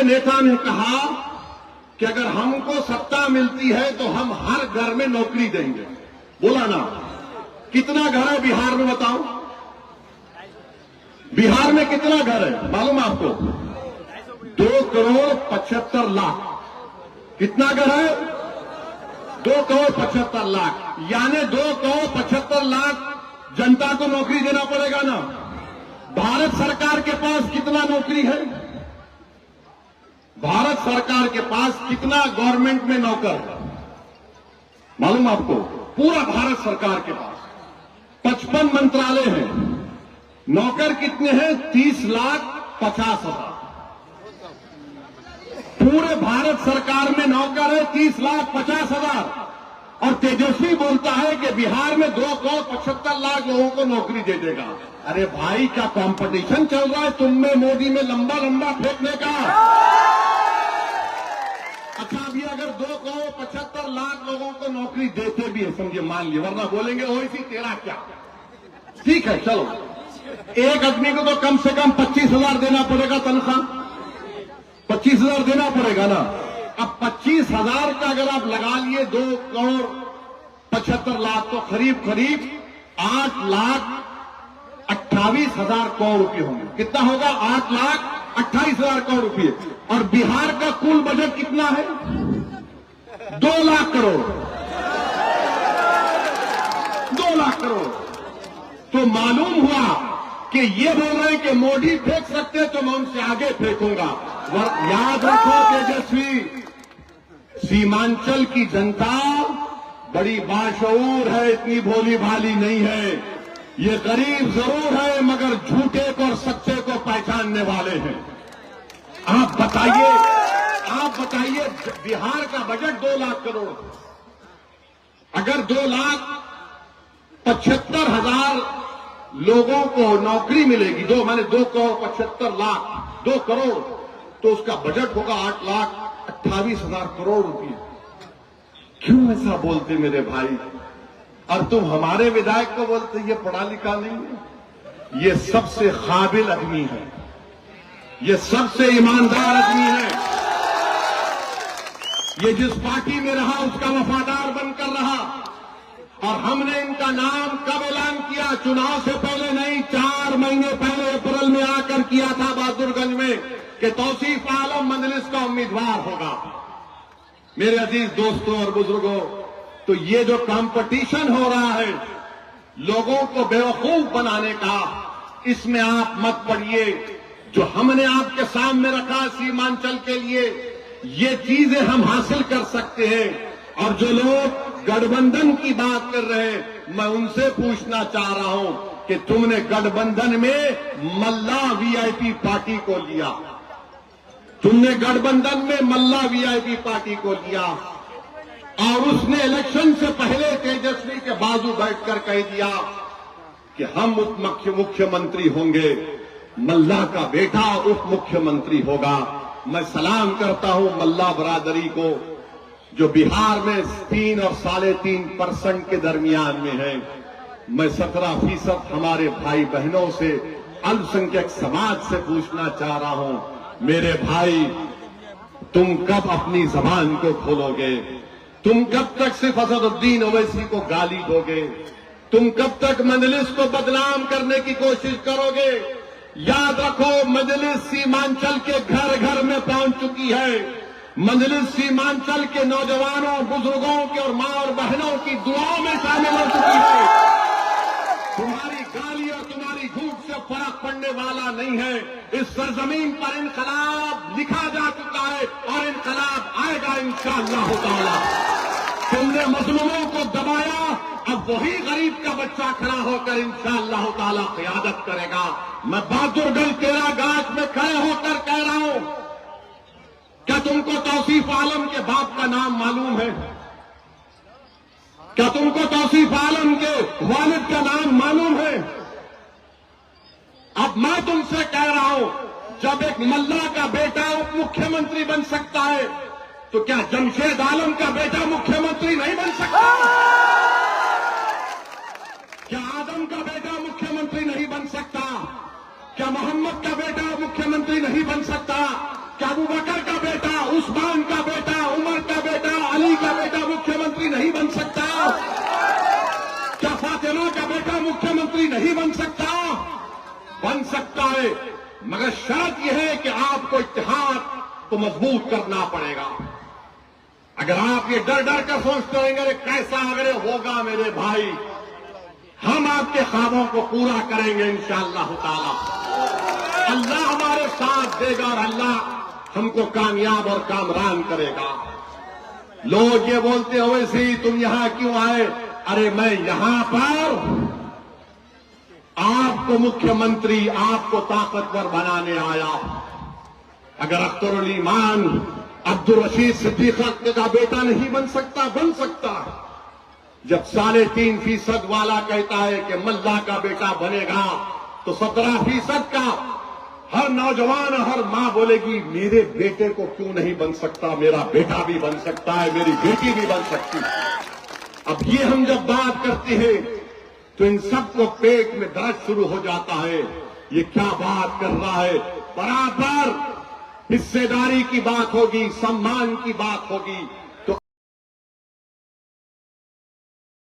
नेता ने कहा कि अगर हमको सत्ता मिलती है तो हम हर घर में नौकरी देंगे। बोला ना, कितना घर है बिहार में बताओ? बिहार में कितना घर है मालूम है आपको? 2,75,00,000। कितना घर है? 2,75,00,000। यानी 2,75,00,000 जनता को नौकरी देना पड़ेगा ना। भारत सरकार के पास कितना नौकरी है? भारत सरकार के पास कितना गवर्नमेंट में नौकर है मालूम आपको? पूरा भारत सरकार के पास 55 मंत्रालय हैं। नौकर कितने हैं? 30,50,000। पूरे भारत सरकार में नौकर है 30,50,000। और तेजस्वी बोलता है कि बिहार में 2,75,00,000 लोगों को नौकरी दे देगा। अरे भाई, क्या कंपटीशन चल रहा है तुम में मोदी में लंबा लंबा फेंकने का? अच्छा, अभी अगर 2,75,00,000 लोगों को नौकरी देते भी है, समझिए, मान लिया, वरना बोलेंगे ओ इसी तेरा क्या। ठीक है, चलो, एक आदमी को तो कम से कम 25,000 देना पड़ेगा तनख्वाह। 25,000 देना पड़ेगा ना। अब 25,000 का अगर आप लगा लिए 2,75,00,000 तो करीब 8,28,000 करोड़ रुपए होंगे। कितना होगा? 8,28,000 करोड़ रुपए। और बिहार का कुल बजट कितना है? 2 लाख करोड़। 2 लाख करोड़। तो मालूम हुआ कि ये बोल रहे हैं कि मोदी फेंक सकते तो मैं उनसे आगे फेंकूंगा। याद रखो तेजस्वी, सीमांचल की जनता बड़ी बाशऊर है, इतनी भोली भाली नहीं है। ये गरीब जरूर है मगर झूठे को और सच्चे को पहचानने वाले हैं। आप बताइए बिहार का बजट 2 लाख करोड़। अगर 2,75,000 लोगों को नौकरी मिलेगी, 2,75,00,000, 2 करोड़, तो उसका बजट होगा 8,28,000 करोड़ रुपए। क्यों ऐसा बोलते मेरे भाई? और तुम हमारे विधायक को बोलते ये पढ़ा लिखा नहीं है। ये सबसे काबिल आदमी है, ये सबसे ईमानदार आदमी है। ये जिस पार्टी में रहा उसका वफादार बनकर रहा। और हमने इनका नाम कब ऐलान किया? चुनाव से पहले नहीं, 4 महीने पहले अप्रैल में आकर किया था बहादुरगंज में कि तौसीफ आलम मजलिस का उम्मीदवार होगा। मेरे अजीज दोस्तों और बुजुर्गों, तो ये जो कंपटीशन हो रहा है लोगों को बेवकूफ बनाने का, इसमें आप मत पड़िए। जो हमने आपके सामने रखा सीमांचल के लिए, ये चीजें हम हासिल कर सकते हैं। और जो लोग गठबंधन की बात कर रहे हैं, मैं उनसे पूछना चाह रहा हूं कि तुमने गठबंधन में मल्ला वीआईपी पार्टी को लिया, तुमने गठबंधन में मल्ला वीआईपी पार्टी को लिया और उसने इलेक्शन से पहले तेजस्वी के बाजू बैठकर कह दिया कि हम उप मुख्यमंत्री होंगे, मल्ला का बेटा उप मुख्यमंत्री होगा। मैं सलाम करता हूं मल्ला बरादरी को जो बिहार में 3 और 3.5% के दरमियान में है। मैं 17% हमारे भाई बहनों से, अल्पसंख्यक समाज से पूछना चाह रहा हूं, मेरे भाई, तुम कब अपनी जबान को खोलोगे? तुम कब तक सिर्फ असदुद्दीन ओवैसी को गाली दोगे? तुम कब तक मजलिस को बदनाम करने की कोशिश करोगे? याद रखो, मजलिस सीमांचल के घर घर में पहुंच चुकी है। मजलिस सीमांचल के नौजवानों, बुजुर्गों के और मां और बहनों की दुआओं में शामिल हो चुकी है। तुम्हारी गाली और तुम्हारी झूठ से फर्क पड़ने वाला नहीं है। इस सरजमीन पर इनकलाब लिखा जा चुका है और इनकलाब आएगा इंशाअल्लाह ताला। तुमने मजलूमों को दबाया, अब वही गरीब का बच्चा खड़ा होकर इंशाअल्लाह ताला क़यादत करेगा। मैं बहादुरगंज तेरा गाछ में खड़े होकर कह रहा हूं, क्या तुमको तौसीफ आलम के बाप का नाम मालूम है? क्या तुमको तौसीफ आलम के वालिद का नाम मालूम है? अब मैं तुमसे कह रहा हूं, जब एक मल्ला का बेटा उप मुख्यमंत्री बन सकता है तो क्या जमशेद आलम का बेटा मुख्यमंत्री नहीं बन सकता? क्या आदम का बेटा मुख्यमंत्री नहीं बन सकता? क्या मोहम्मद का बेटा मुख्यमंत्री नहीं बन सकता? क्या अबू बकर मौलाना का बेटा मुख्यमंत्री नहीं बन सकता है, मगर शर्त यह है कि आपको इत्तेहाद को मजबूत करना पड़ेगा। अगर आप ये डर डर कर सोचते रहेंगे अरे कैसा अगर होगा मेरे भाई, हम आपके ख्वाबों को पूरा करेंगे इंशाअल्लाह ताला। अल्लाह हमारे साथ देगा और अल्लाह हमको कामयाब और कामरान करेगा। लोग ये बोलते हो वैसे ही तुम यहां क्यों आए? अरे मैं यहां पर आपको मुख्यमंत्री, आपको ताकतवर बनाने आया। अगर अख्तरुल ईमान अब्दुल रशीद सिद्दीक का बेटा नहीं बन सकता। जब 3.5% वाला कहता है कि मल्ला का बेटा बनेगा, तो 17% का हर नौजवान, हर मां बोलेगी मेरे बेटे को क्यों नहीं बन सकता, मेरा बेटा भी बन सकता है, मेरी बेटी भी बन सकती है। अब ये हम जब बात करते हैं तो इन सबको पेट में दर्द शुरू हो जाता है। ये क्या बात कर रहा है? बराबर हिस्सेदारी की बात होगी, सम्मान की बात होगी।